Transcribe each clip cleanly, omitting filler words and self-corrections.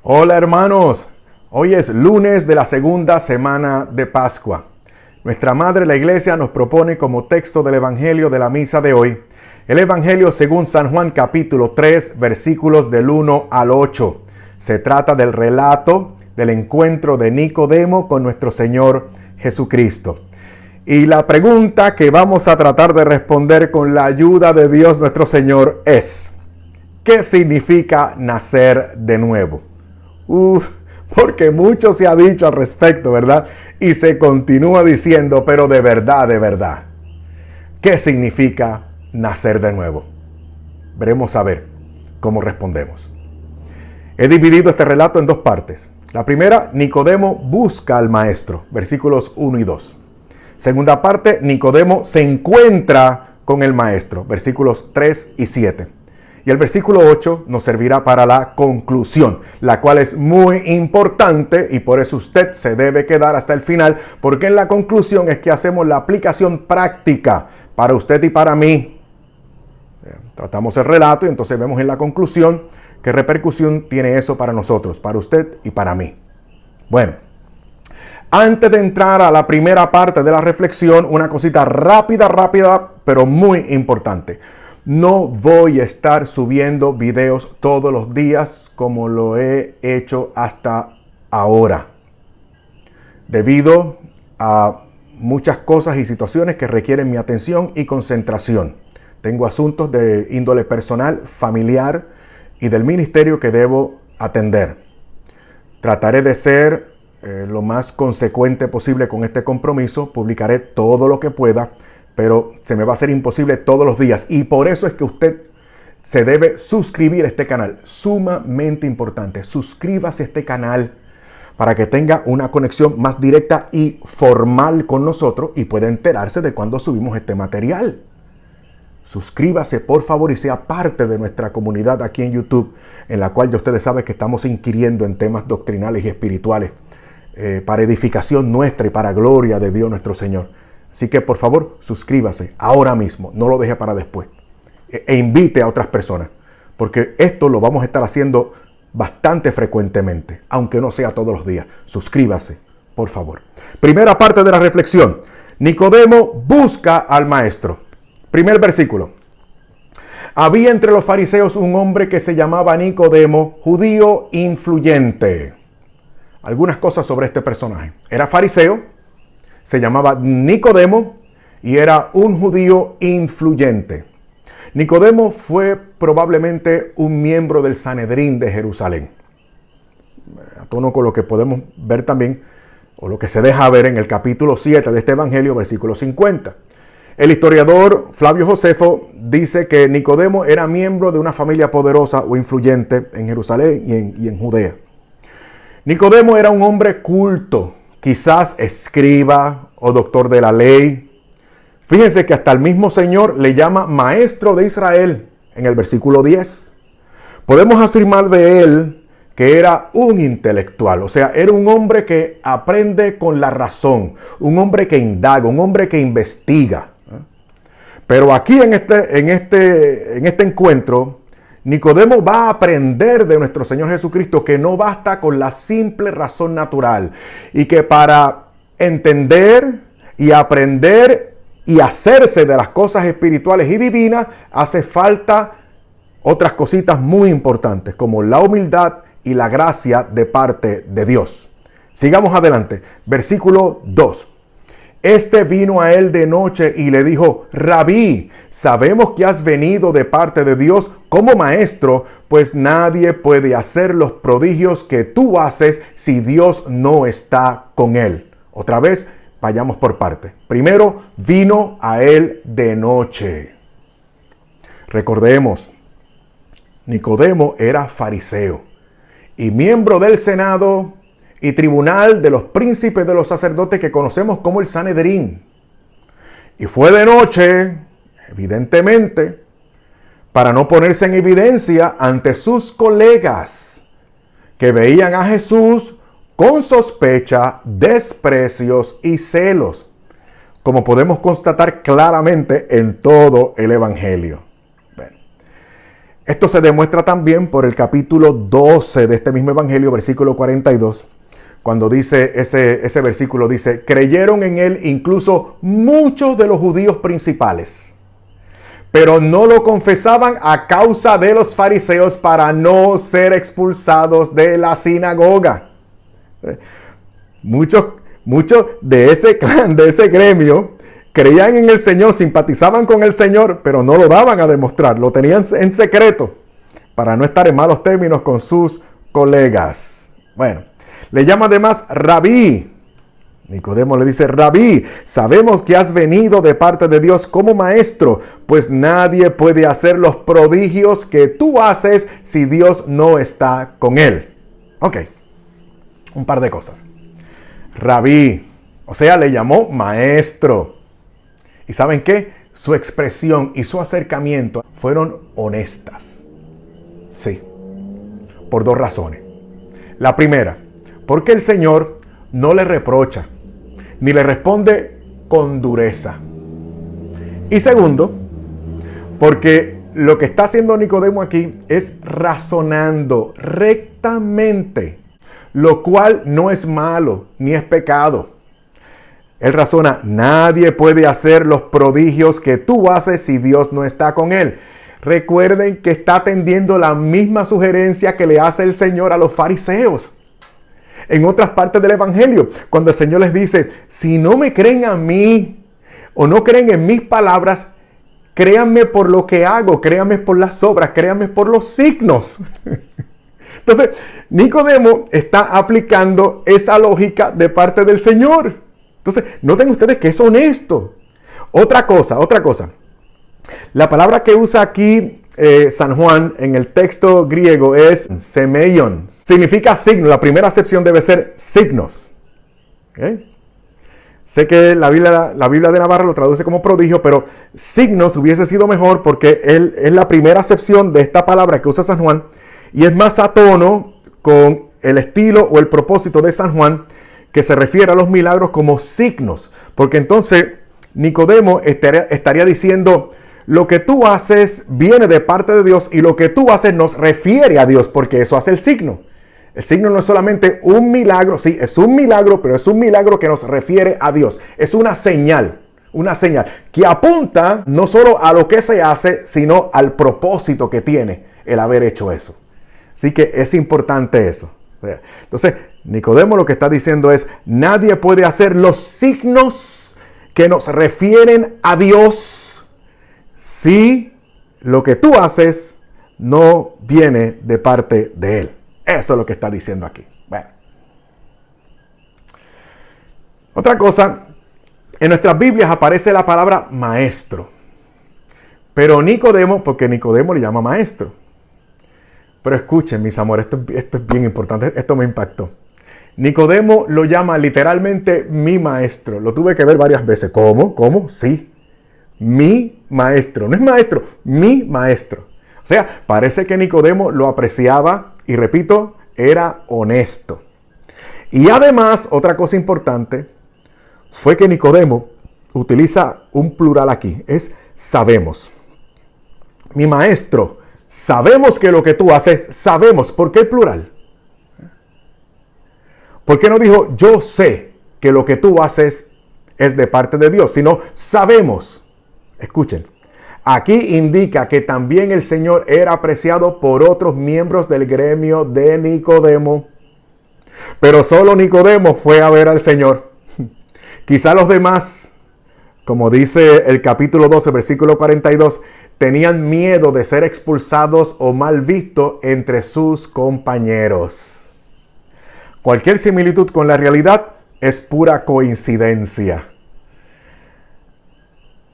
Hola hermanos, hoy es lunes de la segunda semana de Pascua. Nuestra Madre la Iglesia nos propone como texto del Evangelio de la misa de hoy, el Evangelio según San Juan capítulo 3 versículos del 1 al 8. Se trata del relato del encuentro de Nicodemo con nuestro Señor Jesucristo. Y la pregunta que vamos a tratar de responder con la ayuda de Dios nuestro Señor es: ¿qué significa nacer de nuevo? Porque mucho se ha dicho al respecto, ¿verdad? Y se continúa diciendo, pero de verdad, ¿qué significa nacer de nuevo? Veremos a ver cómo respondemos. He dividido este relato en dos partes. La primera, Nicodemo busca al maestro, versículos 1 y 2. Segunda parte, Nicodemo se encuentra con el maestro, versículos 3 y 7. Y el versículo 8 nos servirá para la conclusión, la cual es muy importante y por eso usted se debe quedar hasta el final, porque en la conclusión es que hacemos la aplicación práctica para usted y para mí. Tratamos el relato y entonces vemos en la conclusión qué repercusión tiene eso para nosotros, para usted y para mí. Bueno, antes de entrar a la primera parte de la reflexión, una cosita rápida, pero muy importante. No voy a estar subiendo videos todos los días como lo he hecho hasta ahora, debido a muchas cosas y situaciones que requieren mi atención y concentración. Tengo asuntos de índole personal, familiar y del ministerio que debo atender. Trataré de ser lo más consecuente posible con este compromiso. Publicaré todo lo que pueda, pero se me va a hacer imposible todos los días. Y por eso es que usted se debe suscribir a este canal. Sumamente importante. Suscríbase a este canal para que tenga una conexión más directa y formal con nosotros y pueda enterarse de cuando subimos este material. Suscríbase, por favor, y sea parte de nuestra comunidad aquí en YouTube, en la cual ya ustedes saben que estamos inquiriendo en temas doctrinales y espirituales para edificación nuestra y para gloria de Dios nuestro Señor. Así que por favor, suscríbase ahora mismo, no lo deje para después. E invite a otras personas, porque esto lo vamos a estar haciendo bastante frecuentemente, aunque no sea todos los días. Suscríbase, por favor. Primera parte de la reflexión. Nicodemo busca al maestro. Primer versículo. Había entre los fariseos un hombre que se llamaba Nicodemo, judío influyente. Algunas cosas sobre este personaje. Era fariseo. Se llamaba Nicodemo y era un judío influyente. Nicodemo fue probablemente un miembro del Sanedrín de Jerusalén. A tono con lo que podemos ver también, o lo que se deja ver en el capítulo 7 de este Evangelio, versículo 50. El historiador Flavio Josefo dice que Nicodemo era miembro de una familia poderosa o influyente en Jerusalén y en Judea. Nicodemo era un hombre culto, quizás escriba o doctor de la ley. Fíjense que hasta el mismo Señor le llama maestro de Israel en el versículo 10. Podemos afirmar de él que era un intelectual, o sea, era un hombre que aprende con la razón, un hombre que indaga, un hombre que investiga. Pero aquí en este encuentro, Nicodemo va a aprender de nuestro Señor Jesucristo que no basta con la simple razón natural y que para entender y aprender y hacerse de las cosas espirituales y divinas hace falta otras cositas muy importantes como la humildad y la gracia de parte de Dios. Sigamos adelante. Versículo 2. Este vino a él de noche y le dijo: Rabí, sabemos que has venido de parte de Dios como maestro, pues nadie puede hacer los prodigios que tú haces si Dios no está con él. Otra vez, vayamos por parte. Primero, vino a él de noche. Recordemos, Nicodemo era fariseo y miembro del Senado y tribunal de los príncipes de los sacerdotes que conocemos como el Sanedrín. Y fue de noche, evidentemente, para no ponerse en evidencia ante sus colegas que veían a Jesús con sospecha, desprecios y celos, como podemos constatar claramente en todo el Evangelio. Bueno, Esto se demuestra también por el capítulo 12 de este mismo evangelio, versículo 42, cuando dice ese versículo, dice, creyeron en él incluso muchos de los judíos principales, pero no lo confesaban a causa de los fariseos para no ser expulsados de la sinagoga. Muchos de ese clan, de ese gremio, creían en el Señor, simpatizaban con el Señor, pero no lo daban a demostrar, lo tenían en secreto para no estar en malos términos con sus colegas. Bueno, le llama además Rabí. Nicodemo le dice, Rabí, sabemos que has venido de parte de Dios como maestro, pues nadie puede hacer los prodigios que tú haces si Dios no está con él. Ok, un par de cosas. Rabí, o sea, le llamó maestro. ¿Y saben qué? Su expresión y su acercamiento fueron honestas. Sí, por dos razones. La primera, porque el Señor no le reprocha, ni le responde con dureza. Y segundo, porque lo que está haciendo Nicodemo aquí es razonando rectamente, lo cual no es malo, ni es pecado. Él razona, nadie puede hacer los prodigios que tú haces si Dios no está con él. Recuerden que está atendiendo la misma sugerencia que le hace el Señor a los fariseos. En otras partes del evangelio, cuando el Señor les dice, si no me creen a mí o no creen en mis palabras, créanme por lo que hago, créanme por las obras, créanme por los signos. Entonces, Nicodemo está aplicando esa lógica de parte del Señor. Entonces, noten ustedes que es honesto. Otra cosa. La palabra que usa aquí San Juan en el texto griego es semeion. Significa signo. La primera acepción debe ser signos. ¿Okay? Sé que la Biblia de Navarra lo traduce como prodigio, pero signos hubiese sido mejor porque es la primera acepción de esta palabra que usa San Juan y es más a tono con el estilo o el propósito de San Juan, que se refiere a los milagros como signos. Porque entonces Nicodemo estaría diciendo, lo que tú haces viene de parte de Dios y lo que tú haces nos refiere a Dios, porque eso hace el signo. El signo no es solamente un milagro, sí, es un milagro, pero es un milagro que nos refiere a Dios. Es una señal que apunta no solo a lo que se hace, sino al propósito que tiene el haber hecho eso. Así que es importante eso. Entonces, Nicodemo lo que está diciendo es, nadie puede hacer los signos que nos refieren a Dios si lo que tú haces no viene de parte de Él. Eso es lo que está diciendo aquí. Bueno. Otra cosa, en nuestras Biblias aparece la palabra maestro. Pero Nicodemo, porque Nicodemo le llama maestro. Pero escuchen, mis amores, esto es bien importante, esto me impactó. Nicodemo lo llama literalmente mi maestro. Lo tuve que ver varias veces. ¿Cómo? Sí. Mi maestro. No es maestro, mi maestro. O sea, parece que Nicodemo lo apreciaba y, repito, era honesto. Y además, otra cosa importante fue que Nicodemo utiliza un plural aquí. Es sabemos. Mi maestro. Sabemos que lo que tú haces, sabemos. ¿Por qué el plural? ¿Por qué no dijo yo sé que lo que tú haces es de parte de Dios? Sino sabemos. Escuchen. Aquí indica que también el Señor era apreciado por otros miembros del gremio de Nicodemo. Pero solo Nicodemo fue a ver al Señor. Quizá los demás, como dice el capítulo 12, versículo 42, tenían miedo de ser expulsados o mal vistos entre sus compañeros. Cualquier similitud con la realidad es pura coincidencia.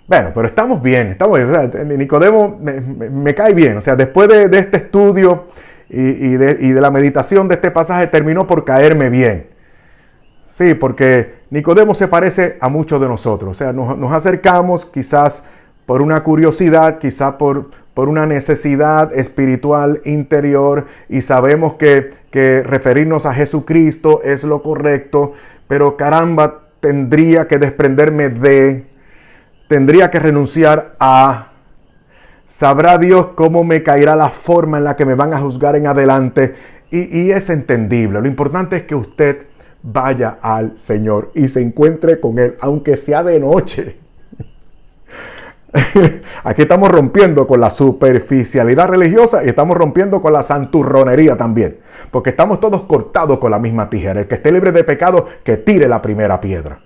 Bueno, pero estamos bien. O sea, Nicodemo me cae bien. O sea, después de este estudio y de la meditación de este pasaje, terminó por caerme bien. Sí, porque Nicodemo se parece a muchos de nosotros. O sea, nos acercamos quizás por una curiosidad, quizás por una necesidad espiritual interior y sabemos que referirnos a Jesucristo es lo correcto, pero caramba, tendría que desprenderme de, tendría que renunciar a, Sabrá Dios cómo me caerá la forma en la que me van a juzgar en adelante. Y es entendible. Lo importante es que usted vaya al Señor y se encuentre con Él, aunque sea de noche. Aquí estamos rompiendo con la superficialidad religiosa y estamos rompiendo con la santurronería también. Porque estamos todos cortados con la misma tijera. El que esté libre de pecado, que tire la primera piedra.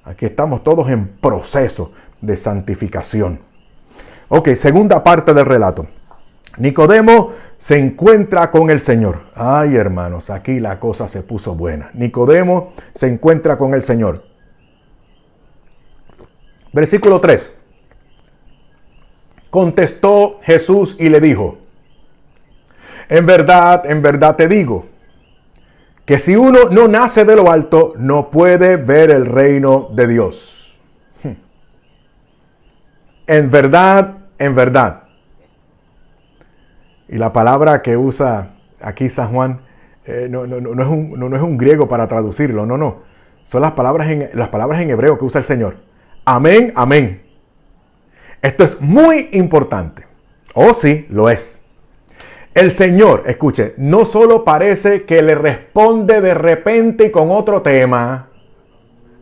Aquí estamos todos en proceso de santificación. Ok, segunda parte del relato. Nicodemo se encuentra con el Señor. Ay, hermanos, aquí la cosa se puso buena. Nicodemo se encuentra con el Señor. Versículo 3. Contestó Jesús y le dijo: en verdad te digo, que si uno no nace de lo alto, no puede ver el reino de Dios. En verdad. Y la palabra que usa aquí San Juan no es un griego para traducirlo, no. Son las palabras en hebreo que usa el Señor. Amén, amén. Esto es muy importante. Oh, sí, lo es. El Señor, escuche, no solo parece que le responde de repente y con otro tema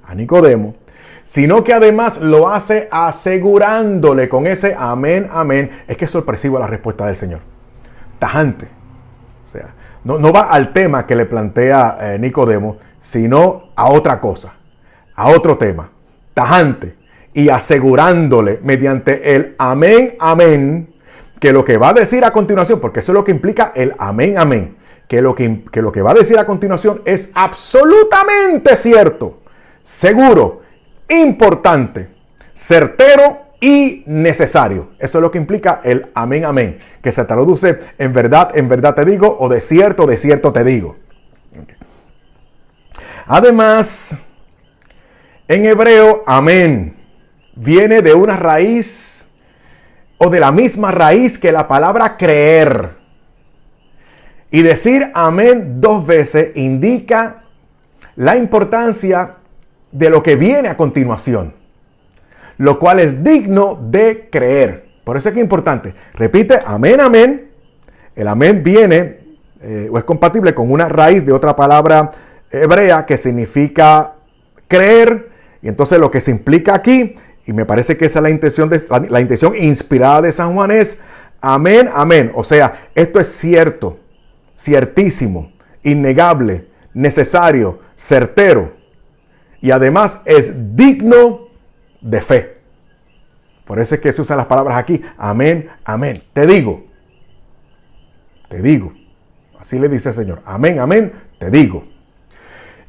a Nicodemo, sino que además lo hace asegurándole con ese amén, amén. Es que es sorpresiva la respuesta del Señor. Tajante. O sea, no va al tema que le plantea Nicodemo, sino a otra cosa, a otro tema. Tajante. Y asegurándole mediante el amén, amén, que lo que va a decir a continuación, porque eso es lo que implica el amén, amén, que lo que va a decir a continuación es absolutamente cierto, seguro, importante, certero y necesario. Eso es lo que implica el amén, amén, que se traduce en verdad te digo, o de cierto te digo. Okay. Además, en hebreo, amén viene de una raíz o de la misma raíz que la palabra creer. Y decir amén 2 veces indica la importancia de lo que viene a continuación, lo cual es digno de creer. Por eso es que es importante. Repite, amén, amén. El amén viene o es compatible con una raíz de otra palabra hebrea que significa creer. Y entonces lo que se implica aquí, y me parece que esa es la intención inspirada de San Juan, es amén, amén. O sea, esto es cierto, ciertísimo, innegable, necesario, certero. Y además es digno de fe. Por eso es que se usan las palabras aquí, amén, amén. Te digo. Así le dice el Señor, amén, amén, te digo.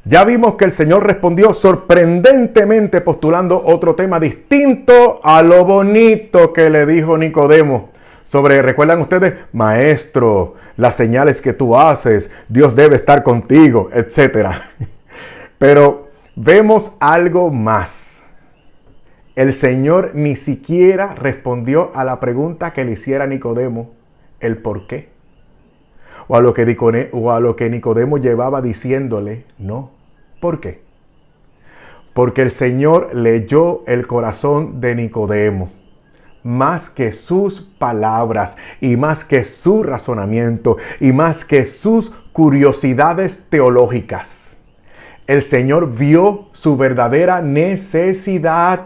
Ya vimos que el Señor respondió sorprendentemente postulando otro tema distinto a lo bonito que le dijo Nicodemo. ¿Recuerdan ustedes? Maestro, las señales que tú haces, Dios debe estar contigo, etc. Pero vemos algo más. El Señor ni siquiera respondió a la pregunta que le hiciera Nicodemo, el por qué. O a lo que Nicodemo llevaba diciéndole, no. ¿Por qué? Porque el Señor leyó el corazón de Nicodemo, más que sus palabras, y más que su razonamiento, y más que sus curiosidades teológicas. El Señor vio su verdadera necesidad.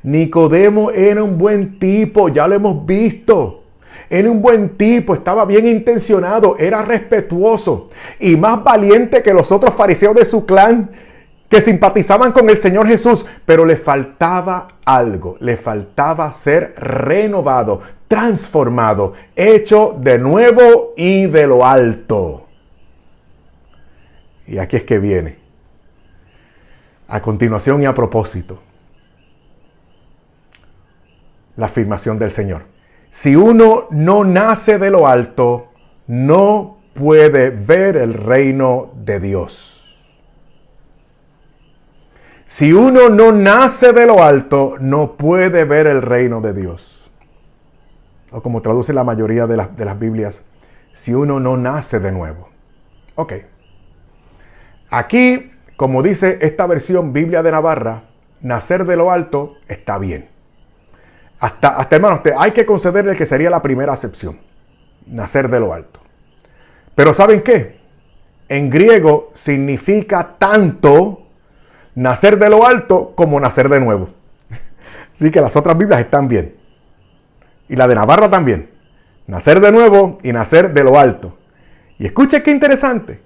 Nicodemo era un buen tipo, ya lo hemos visto. Era un buen tipo, estaba bien intencionado, era respetuoso y más valiente que los otros fariseos de su clan que simpatizaban con el Señor Jesús, pero le faltaba algo, le faltaba ser renovado, transformado, hecho de nuevo y de lo alto. Y aquí es que viene, a continuación y a propósito, la afirmación del Señor. Si uno no nace de lo alto, no puede ver el reino de Dios. Si uno no nace de lo alto, no puede ver el reino de Dios. O como traduce la mayoría de las Biblias, si uno no nace de nuevo. Ok. Aquí, como dice esta versión Biblia de Navarra, nacer de lo alto está bien. Hasta hermanos, hay que concederle que sería la primera acepción. Nacer de lo alto. Pero ¿saben qué? En griego significa tanto nacer de lo alto como nacer de nuevo. Así que las otras Biblias están bien. Y la de Navarra también. Nacer de nuevo y nacer de lo alto. Y escuche qué interesante.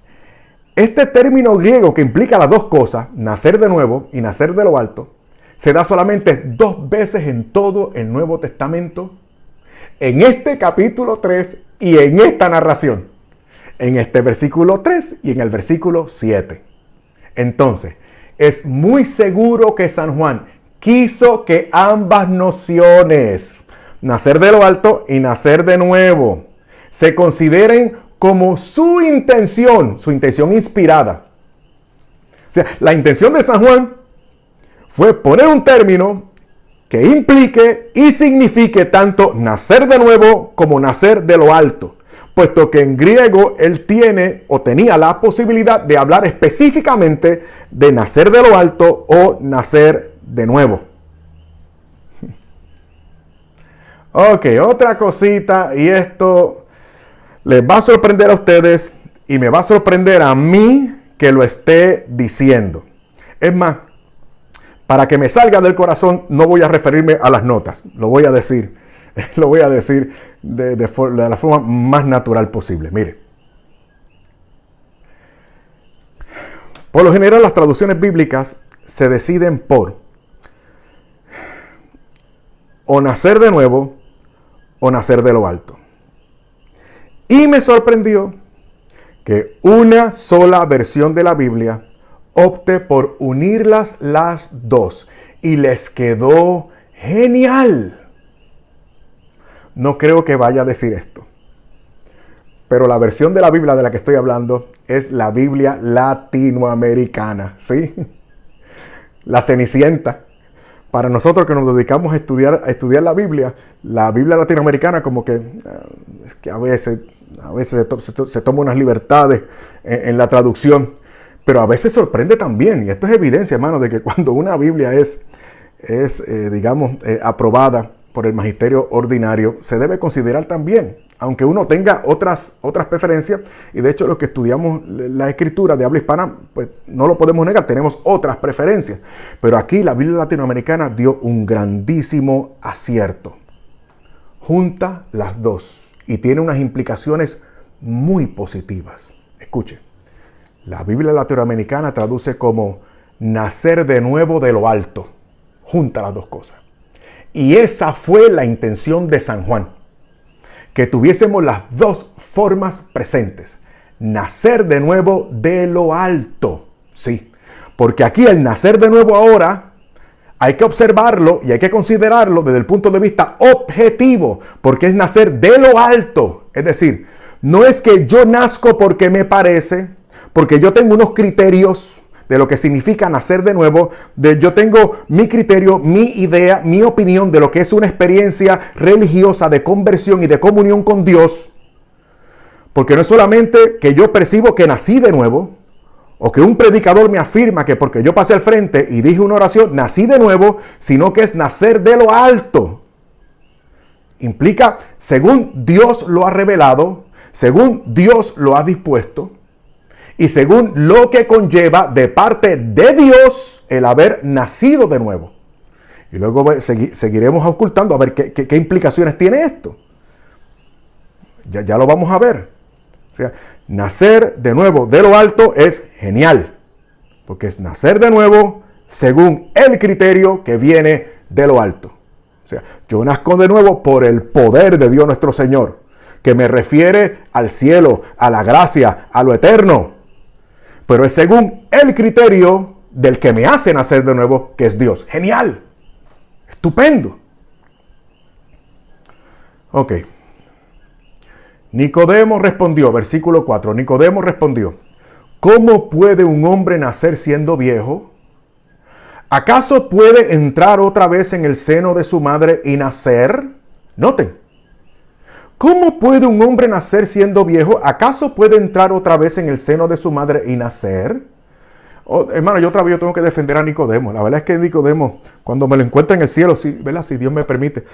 Este término griego que implica las dos cosas, nacer de nuevo y nacer de lo alto, se da solamente 2 veces en todo el Nuevo Testamento. En este capítulo 3 y en esta narración. En este versículo 3 y en el versículo 7. Entonces, es muy seguro que San Juan quiso que ambas nociones, nacer de lo alto y nacer de nuevo, se consideren como su intención inspirada. O sea, la intención de San Juan fue poner un término que implique y signifique tanto nacer de nuevo como nacer de lo alto, puesto que en griego él tiene o tenía la posibilidad de hablar específicamente de nacer de lo alto o nacer de nuevo. Ok, otra cosita, y esto les va a sorprender a ustedes y me va a sorprender a mí que lo esté diciendo. Es más, para que me salga del corazón, no voy a referirme a las notas. Lo voy a decir de la forma más natural posible. Mire, por lo general las traducciones bíblicas se deciden por o nacer de nuevo o nacer de lo alto. Y me sorprendió que una sola versión de la Biblia opte por unirlas las dos. Y les quedó genial. No creo que vaya a decir esto. Pero la versión de la Biblia de la que estoy hablando es la Biblia latinoamericana. ¿Sí? La Cenicienta. Para nosotros que nos dedicamos a estudiar la Biblia latinoamericana como que es que a veces se toma unas libertades en la traducción. Pero a veces sorprende también, y esto es evidencia, hermano, de que cuando una Biblia es aprobada por el magisterio ordinario, se debe considerar también, aunque uno tenga otras preferencias, y de hecho los que estudiamos la escritura de habla hispana, pues no lo podemos negar, tenemos otras preferencias. Pero aquí la Biblia latinoamericana dio un grandísimo acierto. Junta las dos y tiene unas implicaciones muy positivas. Escuche. La Biblia latinoamericana traduce como nacer de nuevo de lo alto. Junta las dos cosas. Y esa fue la intención de San Juan. Que tuviésemos las dos formas presentes. Nacer de nuevo de lo alto. Sí, porque aquí el nacer de nuevo ahora hay que observarlo y hay que considerarlo desde el punto de vista objetivo. Porque es nacer de lo alto. Es decir, no es que yo nazco porque me parece, porque yo tengo unos criterios de lo que significa nacer de nuevo. Yo tengo mi criterio, mi idea, mi opinión de lo que es una experiencia religiosa de conversión y de comunión con Dios. Porque no es solamente que yo percibo que nací de nuevo, o que un predicador me afirma que porque yo pasé al frente y dije una oración, nací de nuevo, sino que es nacer de lo alto. Implica, según Dios lo ha revelado, según Dios lo ha dispuesto, y según lo que conlleva de parte de Dios el haber nacido de nuevo. Y luego seguiremos ocultando a ver qué implicaciones tiene esto. Ya lo vamos a ver. O sea, nacer de nuevo de lo alto es genial. Porque es nacer de nuevo según el criterio que viene de lo alto. O sea, yo nazco de nuevo por el poder de Dios nuestro Señor, que me refiere al cielo, a la gracia, a lo eterno. Pero es según el criterio del que me hace nacer de nuevo, que es Dios. Genial. Estupendo. Ok. Nicodemo respondió, versículo 4. Nicodemo respondió, ¿cómo puede un hombre nacer siendo viejo? ¿Acaso puede entrar otra vez en el seno de su madre y nacer? Noten. ¿Cómo puede un hombre nacer siendo viejo? ¿Acaso puede entrar otra vez en el seno de su madre y nacer? Oh, hermano, yo otra vez yo tengo que defender a Nicodemo. La verdad es que Nicodemo, cuando me lo encuentre en el cielo, si, ¿verdad? Si Dios me permite,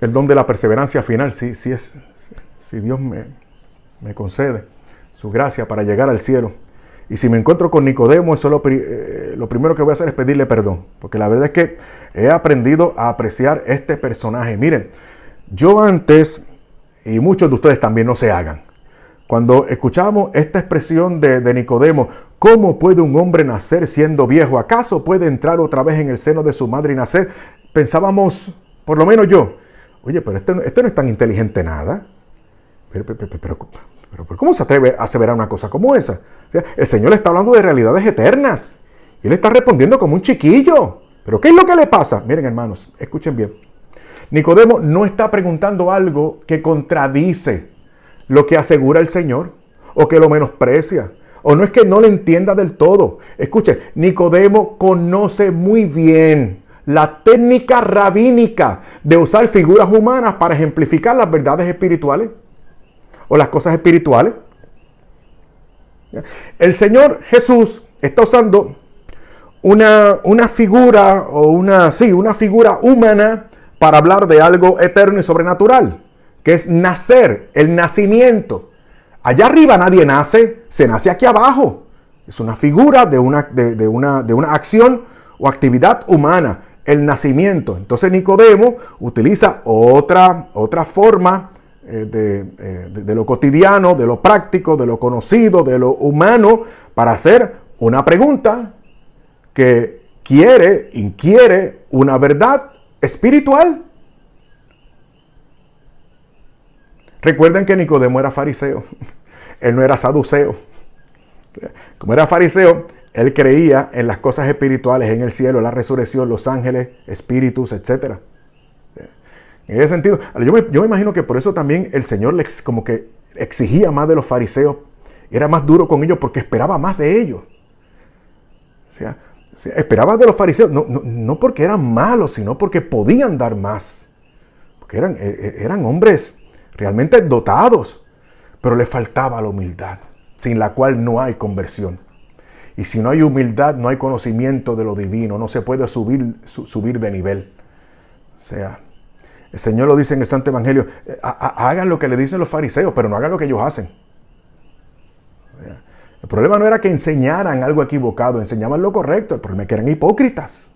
el don de la perseverancia final, si Dios me concede su gracia para llegar al cielo. Y si me encuentro con Nicodemo, eso lo primero que voy a hacer es pedirle perdón. Porque la verdad es que he aprendido a apreciar este personaje. Miren, yo antes, y muchos de ustedes también no se hagan, cuando escuchamos esta expresión de Nicodemo, ¿cómo puede un hombre nacer siendo viejo? ¿Acaso puede entrar otra vez en el seno de su madre y nacer? Pensábamos, por lo menos yo, oye, pero este no es tan inteligente nada. Pero ¿cómo se atreve a aseverar una cosa como esa? O sea, el Señor está hablando de realidades eternas. Y Él está respondiendo como un chiquillo. ¿Pero qué es lo que le pasa? Miren, hermanos, escuchen bien. Nicodemo no está preguntando algo que contradice lo que asegura el Señor, o que lo menosprecia, o no es que no le entienda del todo. Escuchen, Nicodemo conoce muy bien la técnica rabínica de usar figuras humanas para ejemplificar las verdades espirituales o las cosas espirituales. El Señor Jesús está usando una figura o una figura humana para hablar de algo eterno y sobrenatural, que es nacer, el nacimiento. Allá arriba nadie nace, se nace aquí abajo. Es una figura de una acción o actividad humana, el nacimiento. Entonces Nicodemo utiliza otra forma de lo cotidiano, de lo práctico, de lo conocido, de lo humano, para hacer una pregunta que inquiere una verdad espiritual. Recuerden que Nicodemo era fariseo, él no era saduceo. Como era fariseo, él creía en las cosas espirituales, en el cielo, la resurrección, los ángeles, espíritus, etc. En ese sentido, yo me imagino que por eso también el Señor como que exigía más de los fariseos, era más duro con ellos porque esperaba más de ellos. O sea, esperaba de los fariseos, no porque eran malos, sino porque podían dar más. Porque eran hombres realmente dotados, pero les faltaba la humildad, sin la cual no hay conversión. Y si no hay humildad, no hay conocimiento de lo divino, no se puede subir de nivel. O sea, el Señor lo dice en el Santo Evangelio, hagan lo que le dicen los fariseos, pero no hagan lo que ellos hacen. O sea, el problema no era que enseñaran algo equivocado, enseñaban lo correcto, el problema es que eran hipócritas.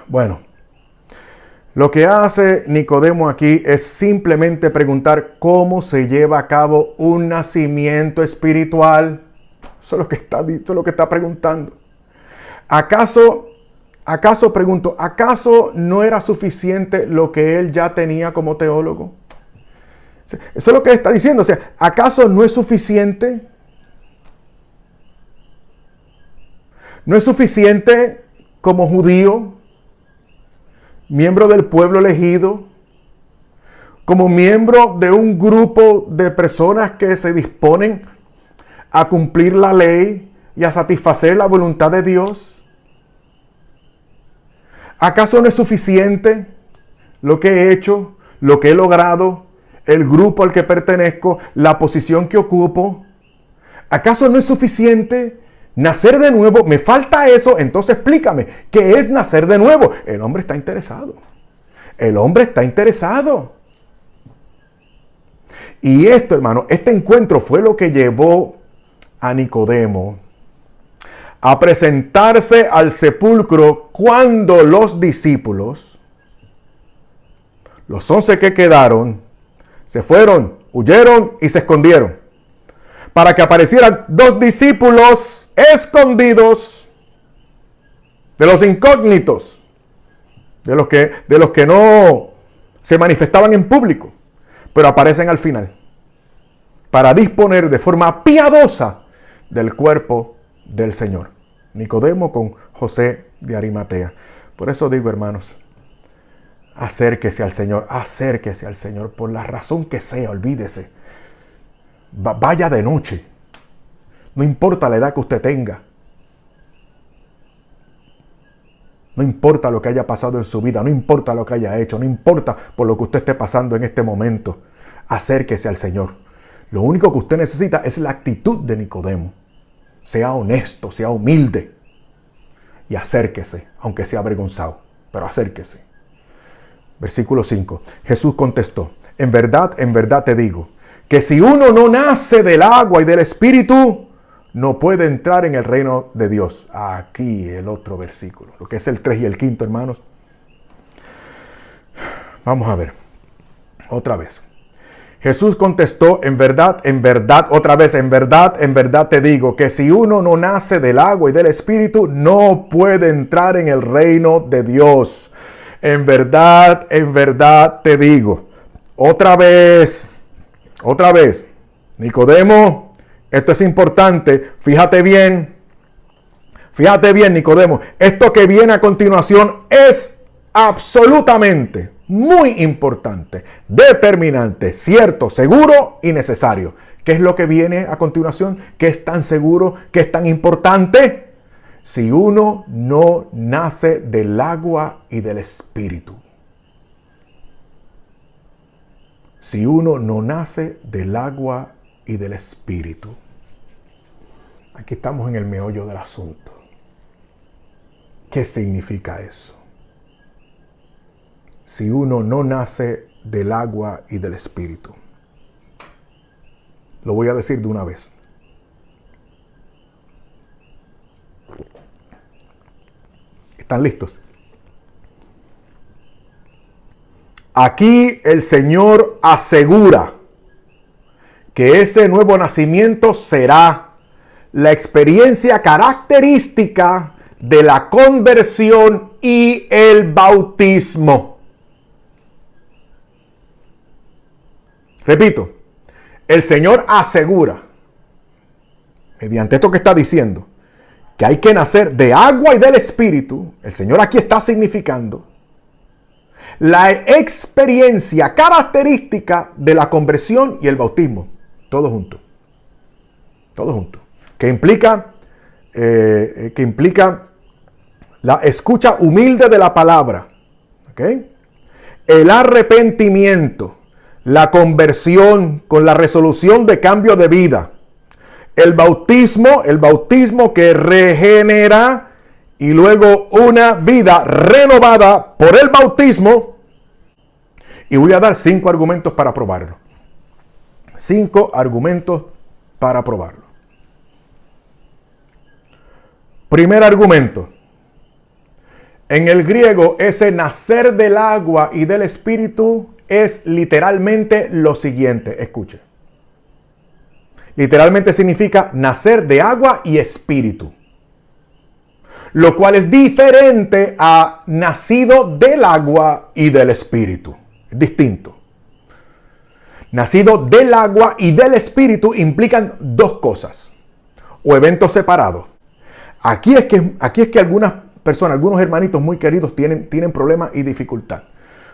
Bueno, lo que hace Nicodemo aquí es simplemente preguntar cómo se lleva a cabo un nacimiento espiritual. Eso es lo que está, eso es lo que está preguntando. ¿Acaso pregunto, acaso no era suficiente lo que él ya tenía como teólogo? Eso es lo que está diciendo. O sea, ¿acaso no es suficiente? ¿No es suficiente como judío, miembro del pueblo elegido, como miembro de un grupo de personas que se disponen a cumplir la ley y a satisfacer la voluntad de Dios? ¿Acaso no es suficiente lo que he hecho, lo que he logrado, el grupo al que pertenezco, la posición que ocupo? ¿Acaso no es suficiente nacer de nuevo? Me falta eso, entonces explícame, ¿qué es nacer de nuevo? El hombre está interesado. El hombre está interesado. Y esto, hermano, este encuentro fue lo que llevó a Nicodemo a presentarse al sepulcro cuando los discípulos, los 11 que quedaron, se fueron, huyeron y se escondieron, para que aparecieran 2 discípulos escondidos, de los incógnitos, de los que no se manifestaban en público, pero aparecen al final, para disponer de forma piadosa del cuerpo del Señor. Nicodemo con José de Arimatea. Por eso digo, hermanos, acérquese al Señor, por la razón que sea, olvídese. Vaya de noche. No importa la edad que usted tenga. No importa lo que haya pasado en su vida, no importa lo que haya hecho, no importa por lo que usted esté pasando en este momento. Acérquese al Señor. Lo único que usted necesita es la actitud de Nicodemo. sea honesto, sea humilde y acérquese, aunque sea avergonzado, pero acérquese. Versículo 5. Jesús contestó, en verdad te digo, que si uno no nace del agua y del Espíritu, no puede entrar en el reino de Dios. Aquí el otro versículo, lo que es el 3 y el 5, hermanos. Vamos a ver, otra vez. Jesús contestó, en verdad, otra vez, en verdad te digo, que si uno no nace del agua y del Espíritu, no puede entrar en el reino de Dios. En verdad te digo. Otra vez, Nicodemo, esto es importante, fíjate bien, Nicodemo, esto que viene a continuación es absolutamente muy importante, determinante, cierto, seguro y necesario. ¿Qué es lo que viene a continuación? ¿Qué es tan seguro? ¿Qué es tan importante? Si uno no nace del agua y del Espíritu. Si uno no nace del agua y del Espíritu. Aquí estamos en el meollo del asunto. ¿Qué significa eso? Si uno no nace del agua y del Espíritu. Lo voy a decir de una vez. ¿Están listos? Aquí el Señor asegura que ese nuevo nacimiento será la experiencia característica de la conversión y el bautismo. Repito, el Señor asegura, mediante esto que está diciendo, que hay que nacer de agua y del Espíritu. El Señor aquí está significando la experiencia característica de la conversión y el bautismo. Todo junto. Todo junto. Que implica la escucha humilde de la palabra. ¿Okay? El arrepentimiento. La conversión con la resolución de cambio de vida. El bautismo que regenera y luego una vida renovada por el bautismo. Y voy a dar 5 argumentos para probarlo. 5 argumentos para probarlo. Primer argumento. En el griego, ese nacer del agua y del Espíritu es literalmente lo siguiente. Escuche. Literalmente significa nacer de agua y espíritu. Lo cual es diferente a nacido del agua y del Espíritu. Es distinto. Nacido del agua y del Espíritu implican 2 cosas. O eventos separados. Aquí es que algunas personas, algunos hermanitos muy queridos tienen problemas y dificultad.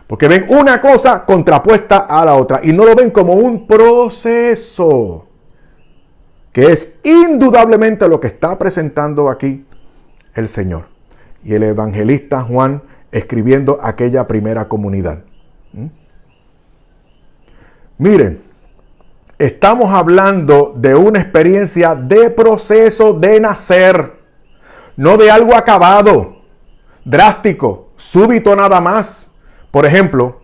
Porque ven una cosa contrapuesta a la otra. Y no lo ven como un proceso. Que es indudablemente lo que está presentando aquí el Señor. Y el evangelista Juan escribiendo aquella primera comunidad. Miren, estamos hablando de una experiencia de proceso de nacer. No de algo acabado, drástico, súbito nada más. Por ejemplo,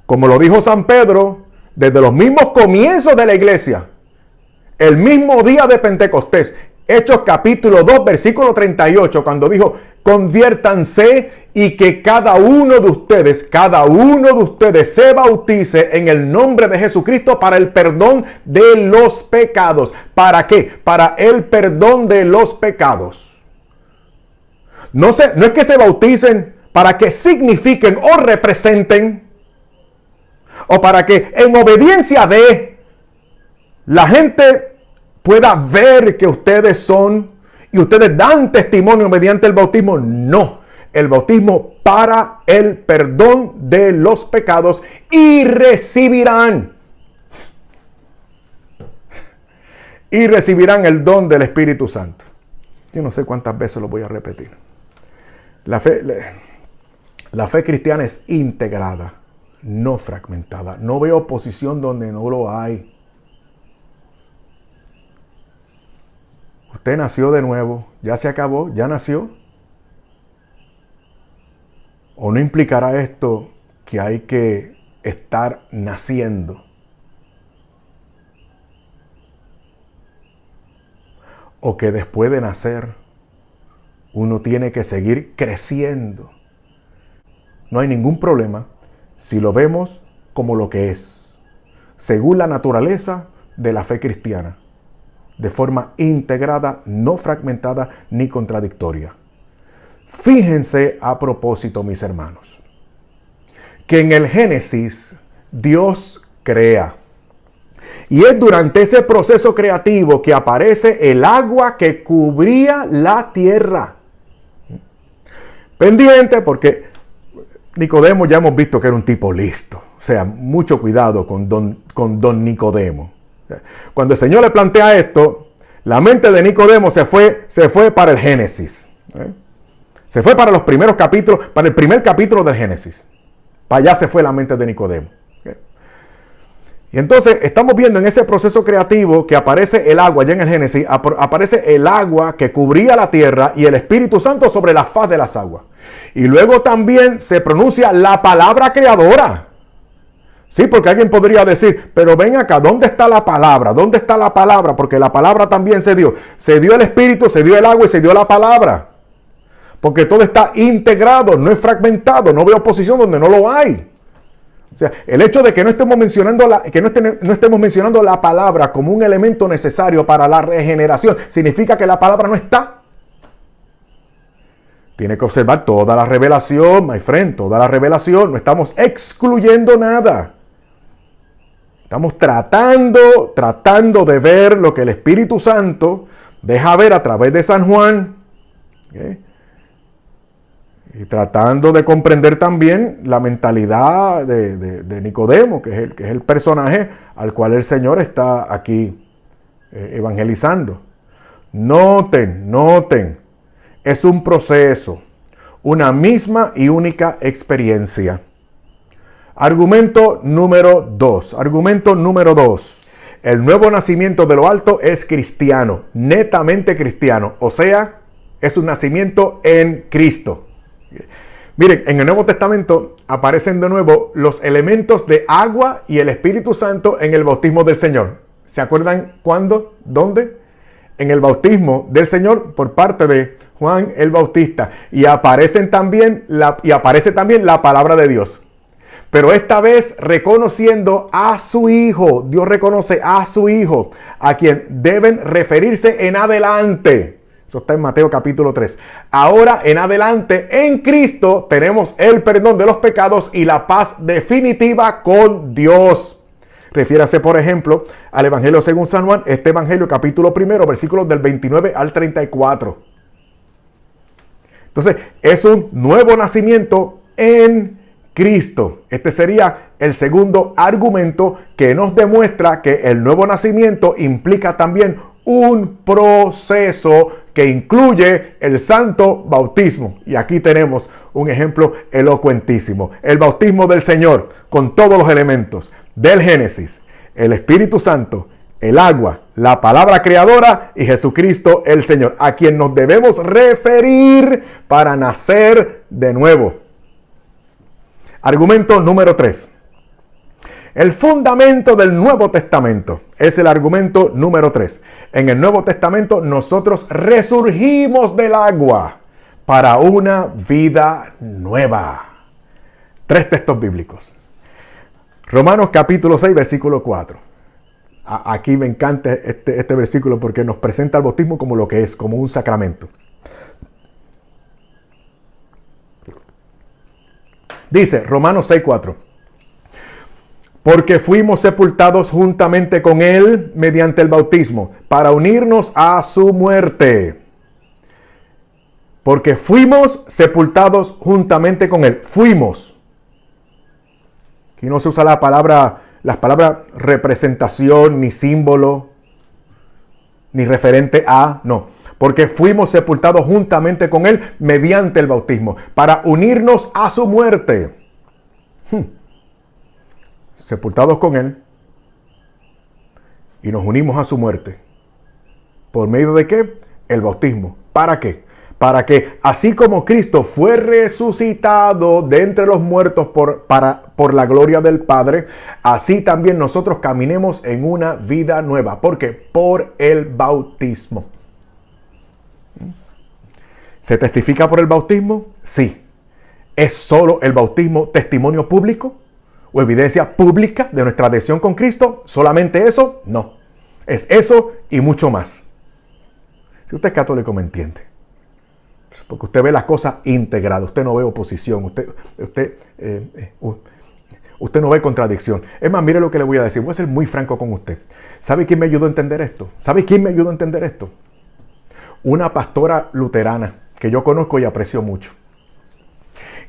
como lo dijo San Pedro, desde los mismos comienzos de la iglesia, el mismo día de Pentecostés, Hechos capítulo 2, versículo 38, cuando dijo, conviértanse y que cada uno de ustedes se bautice en el nombre de Jesucristo para el perdón de los pecados. ¿Para qué? Para el perdón de los pecados. No es que se bauticen para que signifiquen o representen, o para que en obediencia de la gente pueda ver que ustedes son y ustedes dan testimonio mediante el bautismo. No, el bautismo para el perdón de los pecados y recibirán el don del Espíritu Santo. Yo no sé cuántas veces lo voy a repetir. La fe cristiana es integrada, no fragmentada. No veo oposición donde no lo hay. usted nació de nuevo, ya se acabó, ya nació. ¿O no implicará esto que hay que estar naciendo? ¿O que después de nacer uno tiene que seguir creciendo? No hay ningún problema si lo vemos como lo que es, según la naturaleza de la fe cristiana, de forma integrada, no fragmentada ni contradictoria. Fíjense a propósito, mis hermanos, que en el Génesis Dios crea. Y es durante ese proceso creativo que aparece el agua que cubría la tierra. Pendiente, porque Nicodemo ya hemos visto que era un tipo listo. O sea, mucho cuidado con don Nicodemo. Cuando el Señor le plantea esto, la mente de Nicodemo se fue para el Génesis. Se fue para los primeros capítulos, para el primer capítulo del Génesis. Para allá se fue la mente de Nicodemo. Y entonces estamos viendo en ese proceso creativo que aparece el agua, ya en el Génesis, aparece el agua que cubría la tierra y el Espíritu Santo sobre la faz de las aguas. Y luego también se pronuncia la palabra creadora. Sí, porque alguien podría decir, pero ven acá, ¿dónde está la palabra? ¿Dónde está la palabra? Porque la palabra también se dio. Se dio el Espíritu, se dio el agua y se dio la palabra. Porque todo está integrado, no es fragmentado, no veo oposición donde no lo hay. O sea, el hecho de que no estemos mencionando la palabra como un elemento necesario para la regeneración, significa que la palabra no está. Tiene que observar toda la revelación, my friend, toda la revelación. No estamos excluyendo nada. Estamos tratando de ver lo que el Espíritu Santo deja ver a través de San Juan. ¿Okay? Y tratando de comprender también la mentalidad de Nicodemo, que es el personaje al cual el Señor está aquí evangelizando. Noten, es un proceso, una misma y única experiencia. Argumento número 2. El nuevo nacimiento de lo alto es cristiano, netamente cristiano, o sea, es un nacimiento en Cristo. Miren, en el Nuevo Testamento aparecen de nuevo los elementos de agua y el Espíritu Santo en el bautismo del Señor. ¿Se acuerdan cuándo? ¿Dónde? En el bautismo del Señor por parte de Juan el Bautista. Y aparece también la palabra de Dios. Pero esta vez reconociendo a su Hijo. Dios reconoce a su Hijo, a quien deben referirse en adelante. Eso está en Mateo capítulo 3. Ahora en adelante, en Cristo, tenemos el perdón de los pecados y la paz definitiva con Dios. Refiérase, por ejemplo, al Evangelio según San Juan, este Evangelio capítulo 1, versículos del 29 al 34. Entonces, es un nuevo nacimiento en Cristo. Este sería el segundo argumento que nos demuestra que el nuevo nacimiento implica también un proceso que incluye el santo bautismo. Y aquí tenemos un ejemplo elocuentísimo. El bautismo del Señor con todos los elementos del Génesis. El Espíritu Santo, el agua, la palabra creadora y Jesucristo el Señor, a quien nos debemos referir para nacer de nuevo. Argumento número 3. El fundamento del Nuevo Testamento es el argumento número 3. En el Nuevo Testamento nosotros resurgimos del agua para una vida nueva. 3 textos bíblicos. Romanos capítulo 6, versículo 4. Aquí me encanta este versículo porque nos presenta el bautismo como lo que es, como un sacramento. Dice Romanos 6, 4. Porque fuimos sepultados juntamente con Él mediante el bautismo, para unirnos a su muerte. Porque fuimos sepultados juntamente con Él. Fuimos. Aquí no se usa las palabras representación, ni símbolo, ni referente a, no. Porque fuimos sepultados juntamente con Él mediante el bautismo, para unirnos a su muerte. Sepultados con Él y nos unimos a su muerte. ¿Por medio de qué? el bautismo. ¿Para qué? Para que así como Cristo fue resucitado de entre los muertos por la gloria del Padre, así también nosotros caminemos en una vida nueva. ¿Por qué? Por el bautismo. ¿Se testifica por el bautismo? Sí. ¿Es solo el bautismo testimonio público o evidencia pública de nuestra adhesión con Cristo? ¿Solamente eso? No. Es eso y mucho más. Si usted es católico, me entiende. Porque usted ve las cosas integradas. Usted no ve oposición. Usted no ve contradicción. Es más, mire lo que le voy a decir. Voy a ser muy franco con usted. ¿Sabe quién me ayudó a entender esto? ¿Sabe quién me ayudó a entender esto? Una pastora luterana que yo conozco y aprecio mucho.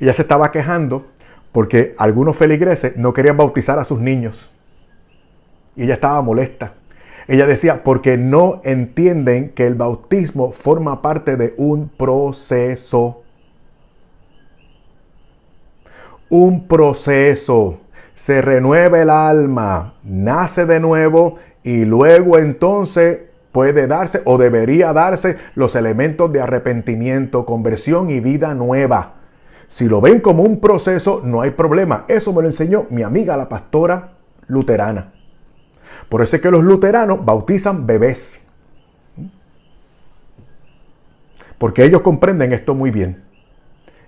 Ella se estaba quejando porque algunos feligreses no querían bautizar a sus niños. Y ella estaba molesta. Ella decía, porque no entienden que el bautismo forma parte de un proceso. Un proceso. Se renueva el alma, nace de nuevo y luego entonces puede darse o debería darse los elementos de arrepentimiento, conversión y vida nueva. Si lo ven como un proceso, no hay problema. Eso me lo enseñó mi amiga, la pastora luterana. Por eso es que los luteranos bautizan bebés. Porque ellos comprenden esto muy bien.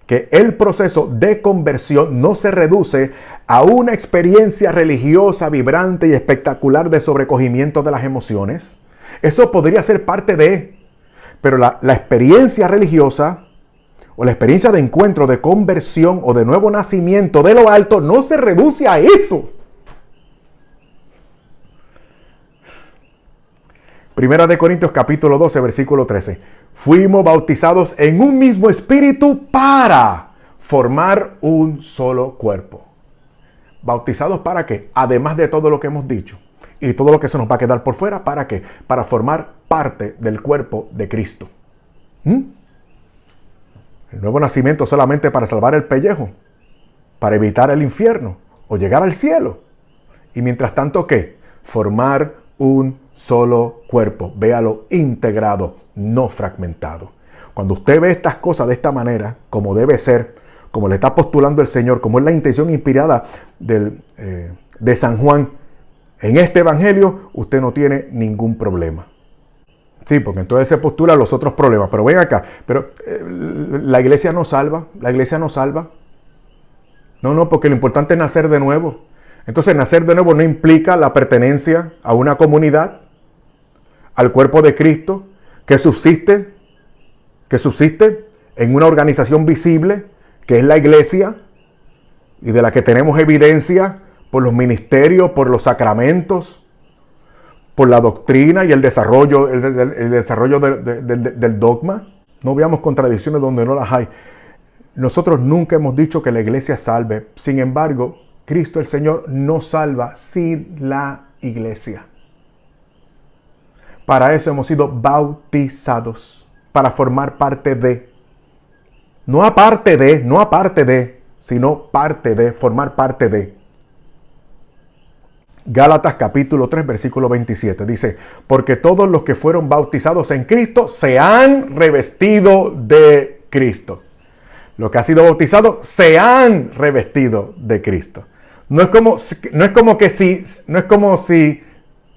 Que el proceso de conversión no se reduce a una experiencia religiosa, vibrante y espectacular de sobrecogimiento de las emociones. Eso podría ser parte de, pero la experiencia religiosa o la experiencia de encuentro, de conversión o de nuevo nacimiento de lo alto no se reduce a eso. Primera de Corintios capítulo 12, versículo 13. Fuimos bautizados en un mismo espíritu para formar un solo cuerpo. ¿Bautizados para qué? Además de todo lo que hemos dicho y todo lo que se nos va a quedar por fuera, ¿para qué? Para formar parte del cuerpo de Cristo. El nuevo nacimiento solamente para salvar el pellejo, para evitar el infierno o llegar al cielo. Y mientras tanto, ¿qué? Formar un solo cuerpo. Véalo integrado, no fragmentado. Cuando usted ve estas cosas de esta manera, como debe ser, como le está postulando el Señor, como es la intención inspirada de San Juan, en este evangelio, usted no tiene ningún problema. Sí, porque entonces se postulan los otros problemas. Pero ven acá, pero la iglesia no salva, la iglesia no salva. No, porque lo importante es nacer de nuevo. Entonces nacer de nuevo no implica la pertenencia a una comunidad, al cuerpo de Cristo, que subsiste en una organización visible, que es la iglesia, y de la que tenemos evidencia por los ministerios, por los sacramentos, por la doctrina y el desarrollo del dogma. No veamos contradicciones donde no las hay. Nosotros nunca hemos dicho que la iglesia salve. Sin embargo, Cristo el Señor no salva sin la iglesia. Para eso hemos sido bautizados, para formar parte de. No aparte de, sino parte de, formar parte de. Gálatas capítulo 3, versículo 27. Dice, porque todos los que fueron bautizados en Cristo se han revestido de Cristo. Los que han sido bautizados se han revestido de Cristo. No es como si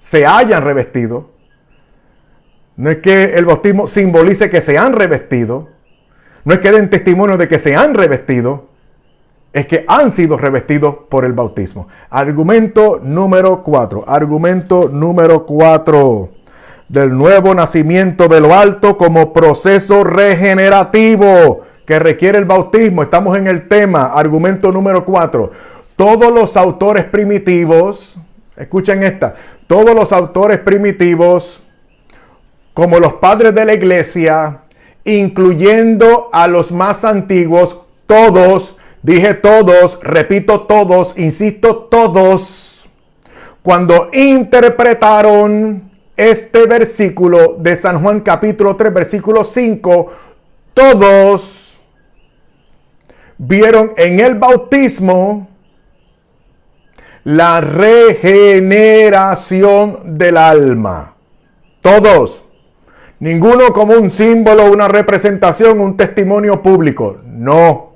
se hayan revestido. No es que el bautismo simbolice que se han revestido. No es que den testimonio de que se han revestido. Es que han sido revestidos por el bautismo. Argumento número 4. Argumento número 4. Del nuevo nacimiento de lo alto como proceso regenerativo que requiere el bautismo. Estamos en el tema. Argumento número 4. Todos los autores primitivos, escuchen esta, todos los autores primitivos, como los padres de la iglesia, incluyendo a los más antiguos, todos, dije todos, repito todos, insisto todos, cuando interpretaron este versículo de San Juan capítulo 3, versículo 5, todos vieron en el bautismo la regeneración del alma. Todos. Ninguno como un símbolo, una representación, un testimonio público. No.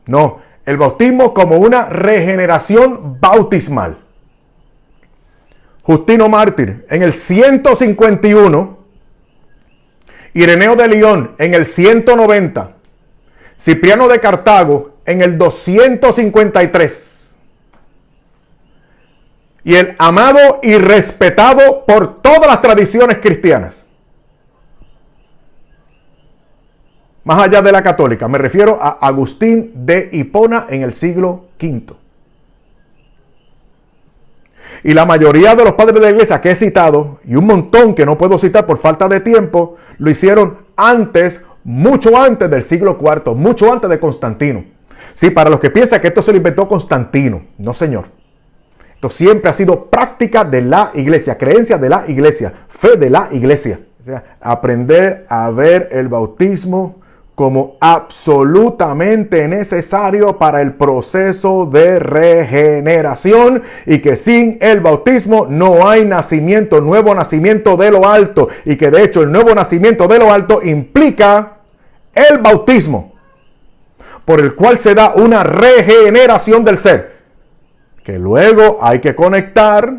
No. El bautismo como una regeneración bautismal. Justino Mártir en el 151. Ireneo de León en el 190. Cipriano de Cartago en el 253. Y el amado y respetado por todas las tradiciones cristianas. Más allá de la católica, me refiero a Agustín de Hipona en el siglo V. Y la mayoría de los padres de la iglesia que he citado, y un montón que no puedo citar por falta de tiempo, lo hicieron antes, mucho antes del siglo IV, mucho antes de Constantino. Sí, para los que piensan que esto se lo inventó Constantino, no señor. Esto siempre ha sido práctica de la iglesia, creencia de la iglesia, fe de la iglesia. O sea, aprender a ver el bautismo como absolutamente necesario para el proceso de regeneración y que sin el bautismo no hay nacimiento, nuevo nacimiento de lo alto, y que de hecho el nuevo nacimiento de lo alto implica el bautismo, por el cual se da una regeneración del ser, que luego hay que conectar,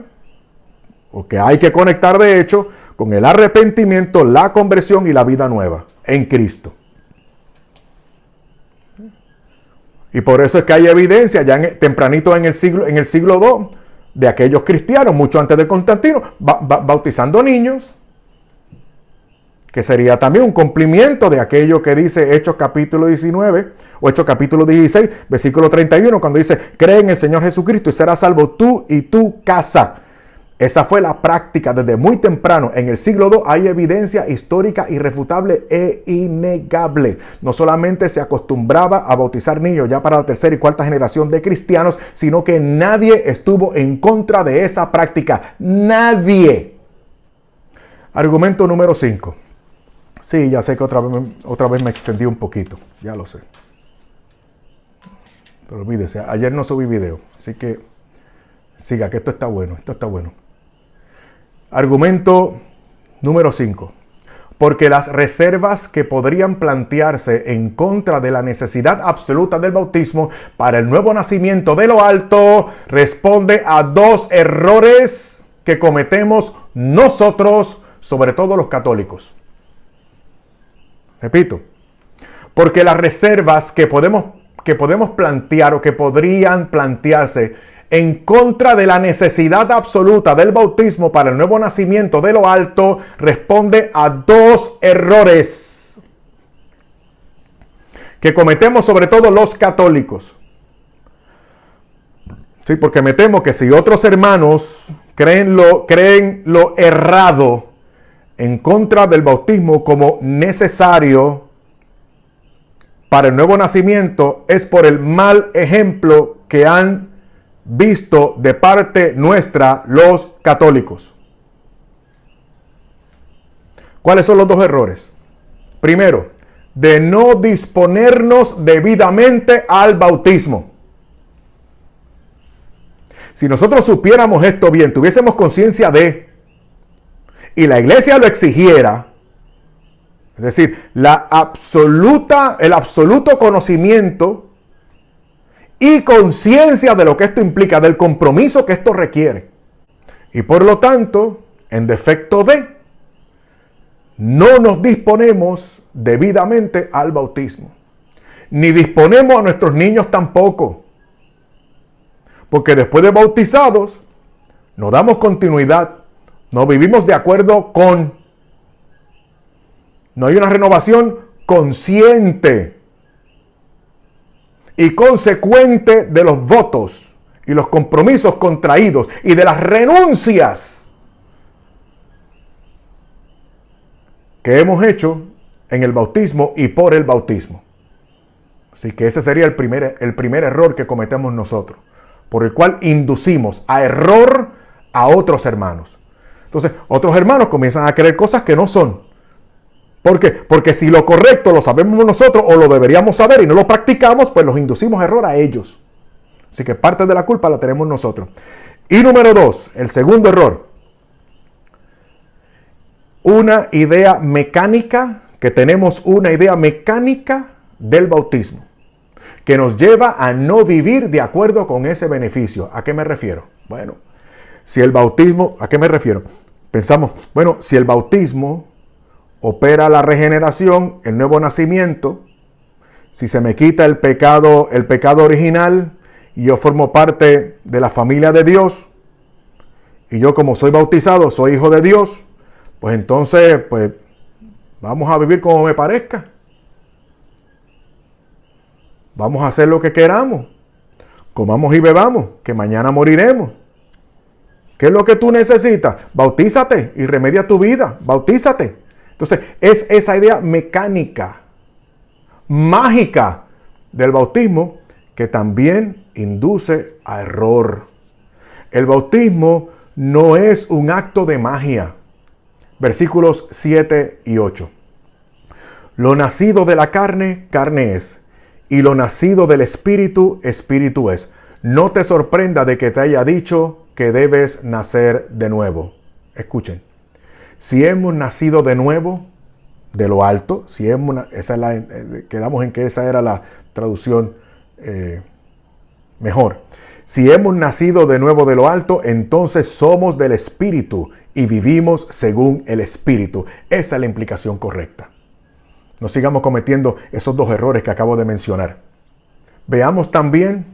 o que hay que conectar de hecho, con el arrepentimiento, la conversión y la vida nueva en Cristo. Y por eso es que hay evidencia ya tempranito en el siglo II de aquellos cristianos, mucho antes de Constantino, bautizando niños, que sería también un cumplimiento de aquello que dice Hechos capítulo 19 o Hechos capítulo 16, versículo 31, cuando dice, cree en el Señor Jesucristo y serás salvo tú y tu casa. Esa fue la práctica desde muy temprano. En el siglo II hay evidencia histórica irrefutable e innegable. No solamente se acostumbraba a bautizar niños ya para la tercera y cuarta generación de cristianos, sino que nadie estuvo en contra de esa práctica. Nadie. Argumento número 5. Sí, ya sé que otra vez me extendí un poquito. Ya lo sé. Pero olvídese, ayer no subí video. Así que siga, que esto está bueno. Esto está bueno. Argumento número 5. Porque las reservas que podrían plantearse en contra de la necesidad absoluta del bautismo para el nuevo nacimiento de lo alto responde a dos errores que cometemos nosotros, sobre todo los católicos. Repito, porque las reservas que podemos plantear o que podrían plantearse en contra de la necesidad absoluta del bautismo para el nuevo nacimiento de lo alto responde a dos errores que cometemos sobre todo los católicos. Sí, porque me temo que si otros hermanos creen lo errado en contra del bautismo como necesario para el nuevo nacimiento, es por el mal ejemplo que han visto de parte nuestra los católicos. ¿Cuáles son los dos errores? Primero, de no disponernos debidamente al bautismo. Si nosotros supiéramos esto bien, tuviésemos conciencia de, y la iglesia lo exigiera, es decir, el absoluto conocimiento y conciencia de lo que esto implica, del compromiso que esto requiere. Y por lo tanto, en defecto de, no nos disponemos debidamente al bautismo. Ni disponemos a nuestros niños tampoco. Porque después de bautizados, no damos continuidad, no vivimos de acuerdo con, no hay una renovación consciente y consecuente de los votos y los compromisos contraídos y de las renuncias que hemos hecho en el bautismo y por el bautismo. Así que ese sería el primer error que cometemos nosotros, por el cual inducimos a error a otros hermanos. Entonces, otros hermanos comienzan a creer cosas que no son. ¿Por qué? Porque si lo correcto lo sabemos nosotros o lo deberíamos saber y no lo practicamos, pues los inducimos a error a ellos. Así que parte de la culpa la tenemos nosotros. Y número 2, el segundo error. una idea mecánica, que tenemos una idea mecánica del bautismo, que nos lleva a no vivir de acuerdo con ese beneficio. ¿A qué me refiero? Bueno, si el bautismo, ¿a qué me refiero? Pensamos, bueno, si el bautismo opera la regeneración, el nuevo nacimiento, si se me quita el pecado original y yo formo parte de la familia de Dios, y yo como soy bautizado, soy hijo de Dios, pues entonces, pues vamos a vivir como me parezca. Vamos a hacer lo que queramos. Comamos y bebamos, que mañana moriremos. ¿Qué es lo que tú necesitas? Bautízate y remedia tu vida. Bautízate. Entonces, es esa idea mecánica, mágica del bautismo que también induce a error. El bautismo no es un acto de magia. Versículos 7 y 8. Lo nacido de la carne, carne es, y lo nacido del espíritu, espíritu es. No te sorprenda de que te haya dicho que debes nacer de nuevo. Escuchen. Si hemos nacido de nuevo, de lo alto, quedamos en que esa era la traducción mejor. Si hemos nacido de nuevo de lo alto, entonces somos del Espíritu y vivimos según el Espíritu. Esa es la implicación correcta. No sigamos cometiendo esos dos errores que acabo de mencionar. Veamos también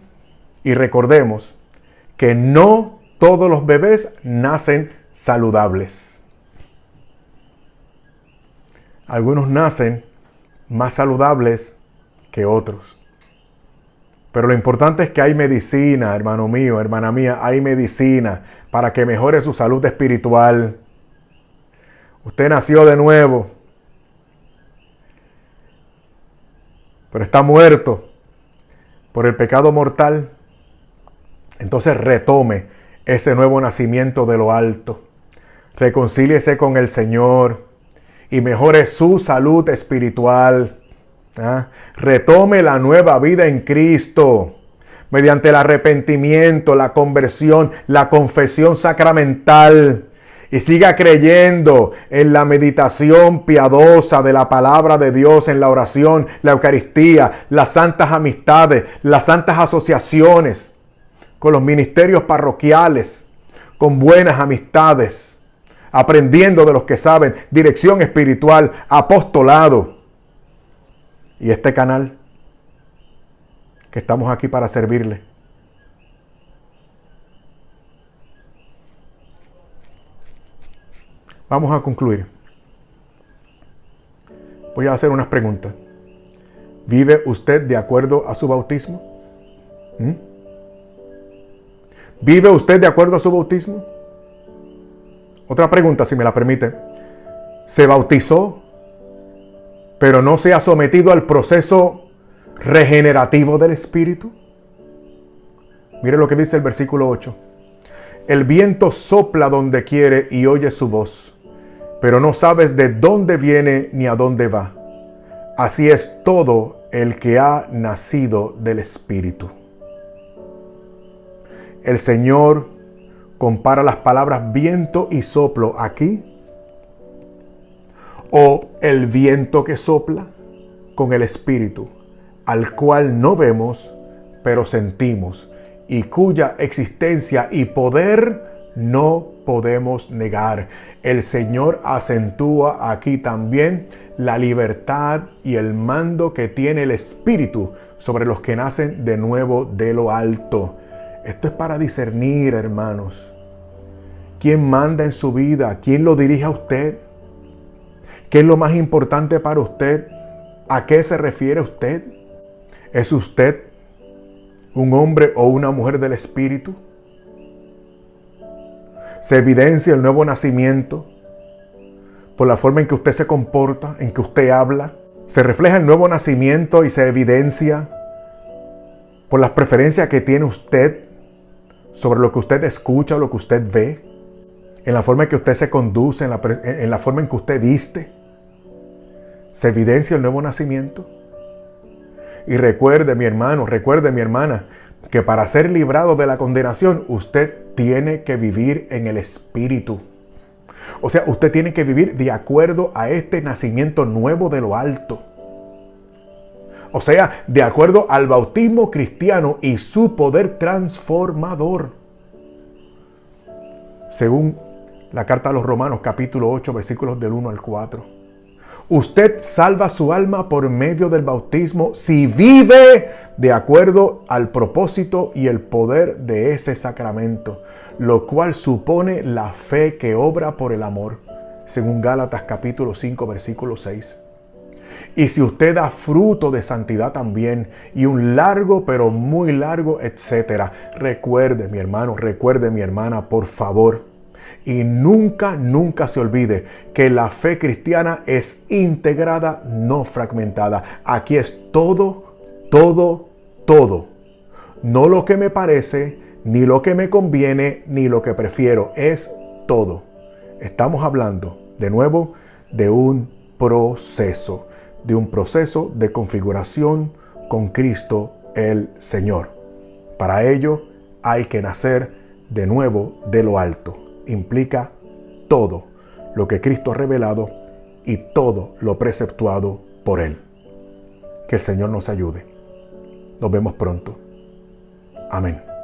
y recordemos que no todos los bebés nacen saludables. Algunos nacen más saludables que otros. Pero lo importante es que hay medicina, hermano mío, hermana mía, hay medicina para que mejore su salud espiritual. Usted nació de nuevo, pero está muerto por el pecado mortal. Entonces retome ese nuevo nacimiento de lo alto. Reconcíliese con el Señor y mejore su salud espiritual. Retome la nueva vida en Cristo mediante el arrepentimiento, la conversión, la confesión sacramental, y siga creyendo en la meditación piadosa de la palabra de Dios, en la oración, la Eucaristía, las santas amistades, las santas asociaciones, con los ministerios parroquiales, con buenas amistades, aprendiendo de los que saben, dirección espiritual, apostolado. Y este canal, que estamos aquí para servirle. Vamos a concluir. Voy a hacer unas preguntas. ¿Vive usted de acuerdo a su bautismo? ¿Vive usted de acuerdo a su bautismo? Otra pregunta, si me la permite. ¿Se bautizó, pero no se ha sometido al proceso regenerativo del Espíritu? Mire lo que dice el versículo 8. El viento sopla donde quiere y oye su voz, pero no sabes de dónde viene ni a dónde va. Así es todo el que ha nacido del Espíritu. El Señor compara las palabras viento y soplo aquí, o el viento que sopla, con el Espíritu, al cual no vemos, pero sentimos, y cuya existencia y poder no podemos negar. El Señor acentúa aquí también la libertad y el mando que tiene el Espíritu sobre los que nacen de nuevo de lo alto. Esto es para discernir, hermanos. ¿Quién manda en su vida? ¿Quién lo dirige a usted? ¿Qué es lo más importante para usted? ¿A qué se refiere usted? ¿Es usted un hombre o una mujer del Espíritu? Se evidencia el nuevo nacimiento por la forma en que usted se comporta, en que usted habla. Se refleja el nuevo nacimiento y se evidencia por las preferencias que tiene usted sobre lo que usted escucha o lo que usted ve, en la forma en que usted se conduce, en la forma en que usted viste. Se evidencia el nuevo nacimiento. Y recuerde, mi hermano, recuerde, mi hermana, que para ser librado de la condenación, usted tiene que vivir en el Espíritu. O sea, usted tiene que vivir de acuerdo a este nacimiento nuevo de lo alto. O sea, de acuerdo al bautismo cristiano y su poder transformador. Según la carta a los Romanos, capítulo 8, versículos del 1 al 4. Usted salva su alma por medio del bautismo si vive de acuerdo al propósito y el poder de ese sacramento, lo cual supone la fe que obra por el amor, según Gálatas capítulo 5, versículo 6. Y si usted da fruto de santidad también, y un largo, pero muy largo, etcétera. Recuerde, mi hermano, recuerde, mi hermana, por favor. Y nunca, nunca se olvide que la fe cristiana es integrada, no fragmentada. Aquí es todo, todo, todo. No lo que me parece, ni lo que me conviene, ni lo que prefiero. Es todo. Estamos hablando, de nuevo, de un proceso. De un proceso de configuración con Cristo el Señor. Para ello hay que nacer de nuevo de lo alto. Implica todo lo que Cristo ha revelado y todo lo preceptuado por Él. Que el Señor nos ayude. Nos vemos pronto. Amén.